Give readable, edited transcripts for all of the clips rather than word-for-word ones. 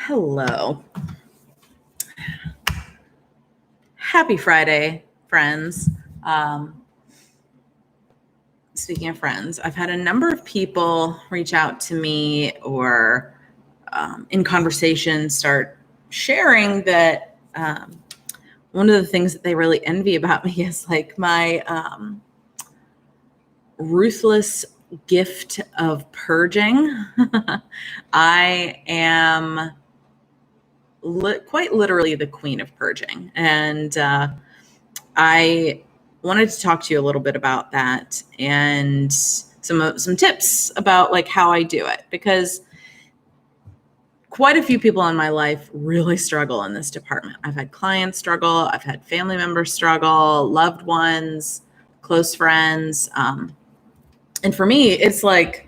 Hello. Happy Friday, friends. Speaking of friends, I've had a number of people reach out to me or in conversation start sharing that one of the things that they really envy about me is like my ruthless gift of purging. I am quite literally the Queen of Purging. And I wanted to talk to you a little bit about that and some tips about like how I do it, because quite a few people in my life really struggle in this department. I've had clients struggle. I've had family members struggle, loved ones, close friends. And for me, it's like,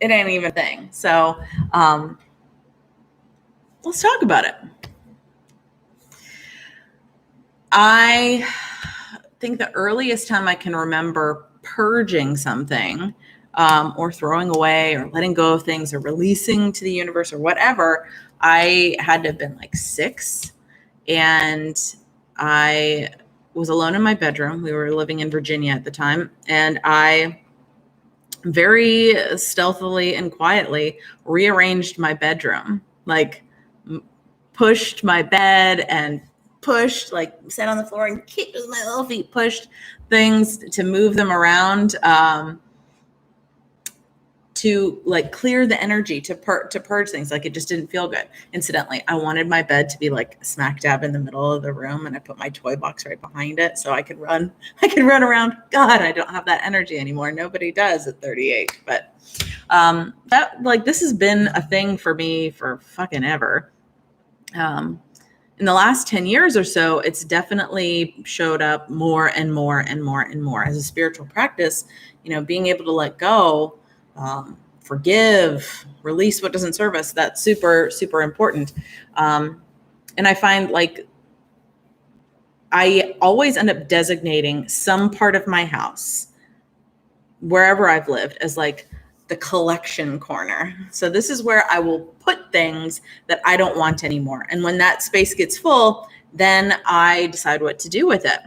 it ain't even a thing. So let's talk about it. I think the earliest time I can remember purging something or throwing away or letting go of things or releasing to the universe or whatever, I had to have been like 6. And I was alone in my bedroom. We were living in Virginia at the time. And I very stealthily and quietly rearranged my bedroom, like pushed my bed and pushed, like sat on the floor and kicked with my little feet, pushed things to move them around to like clear the energy, to purge things. Like it just didn't feel good. Incidentally, I wanted my bed to be like smack dab in the middle of the room, and I put my toy box right behind it so I could run around. God, I don't have that energy anymore. Nobody does at 38. But that, like, this has been a thing for me for fucking ever. In the last 10 years or so, it's definitely showed up more and more and more and more as a spiritual practice. You know, being able to let go, forgive, release what doesn't serve us. That's super, super important. And I find like I always end up designating some part of my house, wherever I've lived, as like the collection corner. So this is where I will put things that I don't want anymore. And when that space gets full, then I decide what to do with it.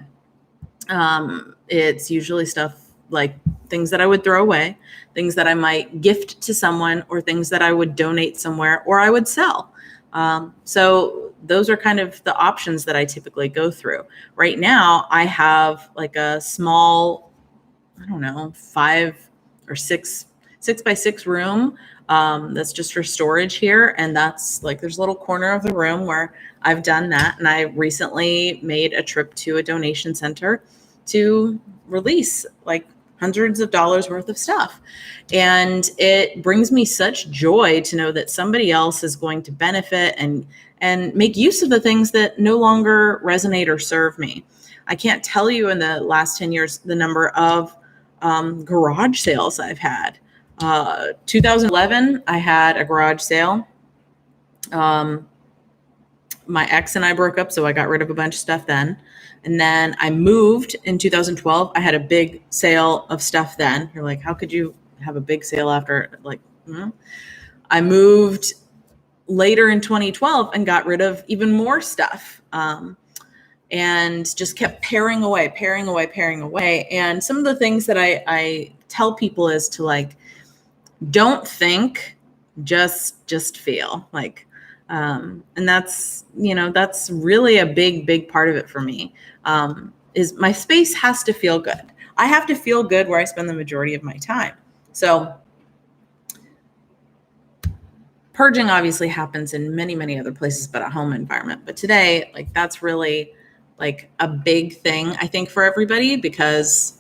It's usually stuff like things that I would throw away, things that I might gift to someone, or things that I would donate somewhere or I would sell. So those are kind of the options that I typically go through. Right now, I have like a small, I don't know, 5 or 6 by 6 room that's just for storage here. And that's like, there's a little corner of the room where I've done that. And I recently made a trip to a donation center to release like hundreds of dollars worth of stuff. And it brings me such joy to know that somebody else is going to benefit and make use of the things that no longer resonate or serve me. I can't tell you in the last 10 years the number of garage sales I've had. 2011, I had a garage sale. My ex and I broke up, so I got rid of a bunch of stuff then. And then I moved in 2012. I had a big sale of stuff then. You're like, how could you have a big sale after like, I moved later in 2012 and got rid of even more stuff. And just kept paring away. And some of the things that I tell people is to like, don't think, just feel like, and that's, you know, that's really a big part of it for me, is my space has to feel good. I have to feel good where I spend the majority of my time. So purging obviously happens in many other places, but a home environment. But today, like, that's really like a big thing, I think, for everybody, because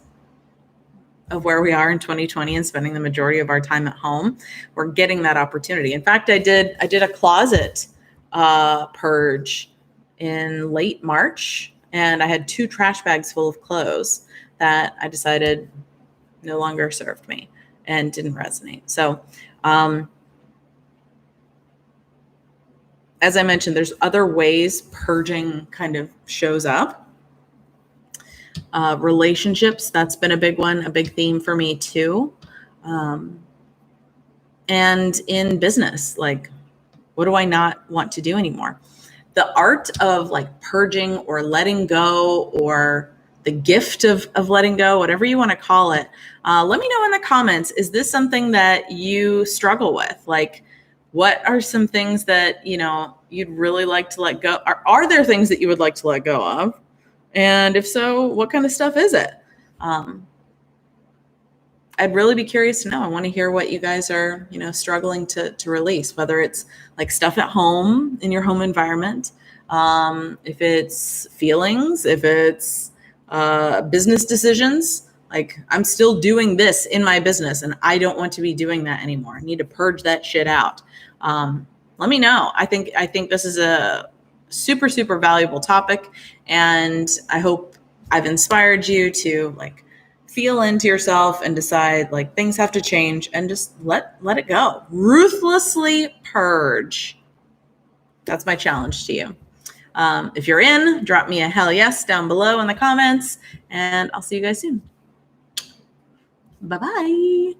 of where we are in 2020 and spending the majority of our time at home. We're getting that opportunity. In fact, I did a closet purge in late March, and I had 2 trash bags full of clothes that I decided no longer served me and didn't resonate. So as I mentioned, there's other ways purging kind of shows up. Relationships, that's been a big one, a big theme for me too. And in business, like What do I not want to do anymore? The art of like purging or letting go, or the gift of letting go, whatever you want to call it. Let me know in the comments, is this something that you struggle with? Like, what are some things that, you'd really like to let go? Are there things that you would like to let go of? And if so, what kind of stuff is it? I'd really be curious to know. I want to hear what you guys are, struggling to release, whether it's like stuff at home in your home environment, if it's feelings, if it's business decisions. Like, I'm still doing this in my business and I don't want to be doing that anymore. I need to purge that shit out. Let me know. I think this is a super, super valuable topic, and I hope I've inspired you to like feel into yourself and decide like things have to change, and just let it go. Ruthlessly purge. That's my challenge to you. If you're in, drop me a hell yes down below in the comments, and I'll see you guys soon. Bye-bye.